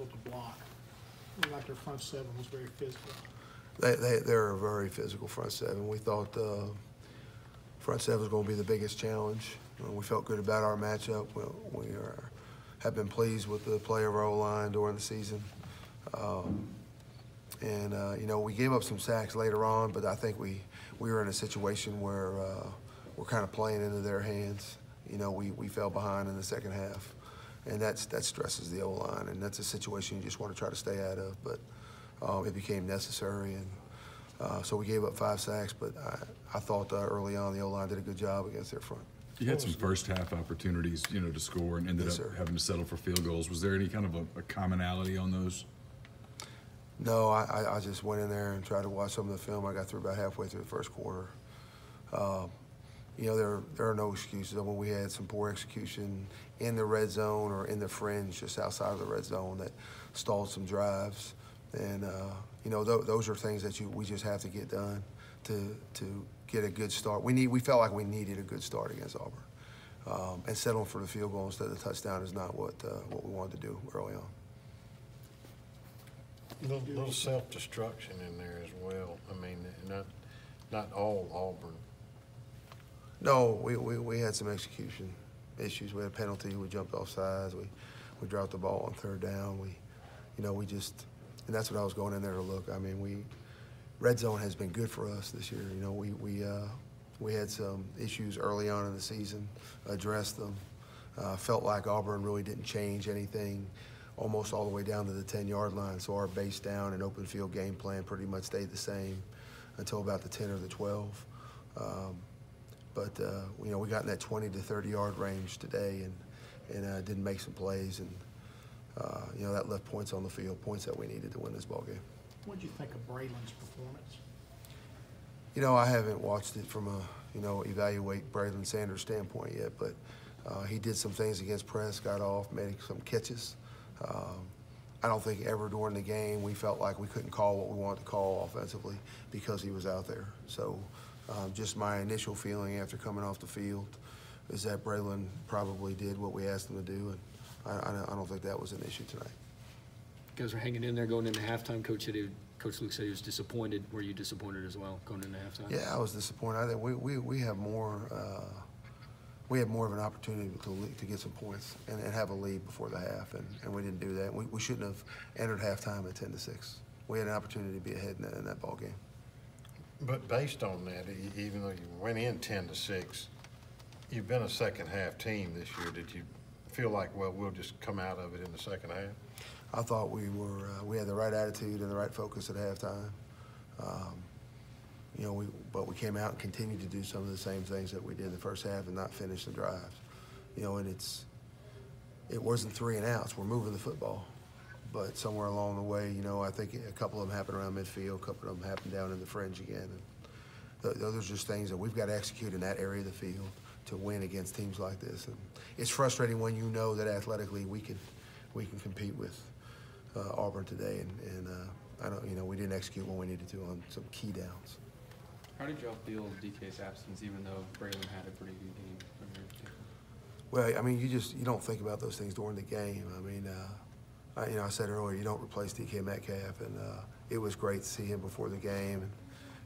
difficult to block. Like their front seven was very physical. They're a very physical front seven. We thought front seven was going to be the biggest challenge. We felt good about our matchup. Have been pleased with the play of our O-line during the season. You know, we gave up some sacks later on, but I think we were in a situation where we're kind of playing into their hands. You know, we fell behind in the second half, and that stresses the O-line, and that's a situation you just want to try to stay out of. But it became necessary, and so we gave up 5 sacks. But I thought early on the O-line did a good job against their front. You had some first half opportunities, you know, to score and ended up having to settle for field goals. Was there any kind of a commonality on those? No, I just went in there and tried to watch some of the film. I got through about halfway through the first quarter. You know, there are no excuses. I mean, we had some poor execution in the red zone or in the fringe just outside of the red zone that stalled some drives. And, you know, those are things that we just have to get done to get a good start. We felt like we needed a good start against Auburn. And settling for the field goal instead of the touchdown is not what we wanted to do early on. A little self-destruction in there as well. I mean, not all Auburn. No, we had some execution issues. We had a penalty. We jumped off sides. We dropped the ball on 3rd down. And that's what I was going in there to look. I mean, red zone has been good for us this year. You know, we had some issues early on in the season, addressed them. Felt like Auburn really didn't change anything almost all the way down to the 10-yard line. So our base down and open field game plan pretty much stayed the same until about the 10 or the 12. You know, we got in that 20 to 30-yard range today and didn't make some plays. And, you know, that left points on the field, points that we needed to win this ball game. What did you think of Braylon's performance? You know, I haven't watched it from a, you know, evaluate Braylon Sanders' standpoint yet, but he did some things against press, got off, made some catches. I don't think ever during the game we felt like we couldn't call what we wanted to call offensively because he was out there. So just my initial feeling after coming off the field is that Braylon probably did what we asked him to do, and I don't think that was an issue tonight. You guys were hanging in there going into halftime. Coach Luke said he was disappointed. Were you disappointed as well going into halftime? Yeah, I was disappointed. I think we have more. We had more of an opportunity to get some points and have a lead before the half, and we didn't do that. We shouldn't have entered halftime at 10-6. We had an opportunity to be ahead in that ball game. But based on that, even though you went in 10-6, you've been a second half team this year. Did you feel like, well, we'll just come out of it in the second half? I thought we had the right attitude and the right focus at halftime. You know, but we came out and continued to do some of the same things that we did in the first half and not finish the drives. You know, and it wasn't 3 and outs. We're moving the football. But somewhere along the way, you know, I think a couple of them happened around midfield, a couple of them happened down in the fringe again. And those are just things that we've got to execute in that area of the field to win against teams like this. And it's frustrating when you know that athletically we can compete with Auburn today. And I don't, you know, we didn't execute when we needed to on some key downs. How did y'all feel DK's absence, even though Braylon had a pretty good game from your perspective? Well, I mean, you don't think about those things during the game. I mean, you know, I said earlier, you don't replace DK Metcalf, and it was great to see him before the game,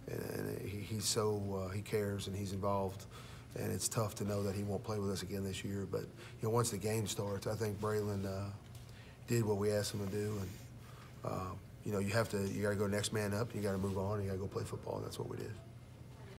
and he cares and he's involved, and it's tough to know that he won't play with us again this year. But you know, once the game starts, I think Braylon did what we asked him to do, and you know, you got to go next man up, and you got to move on, and you got to go play football, and that's what we did.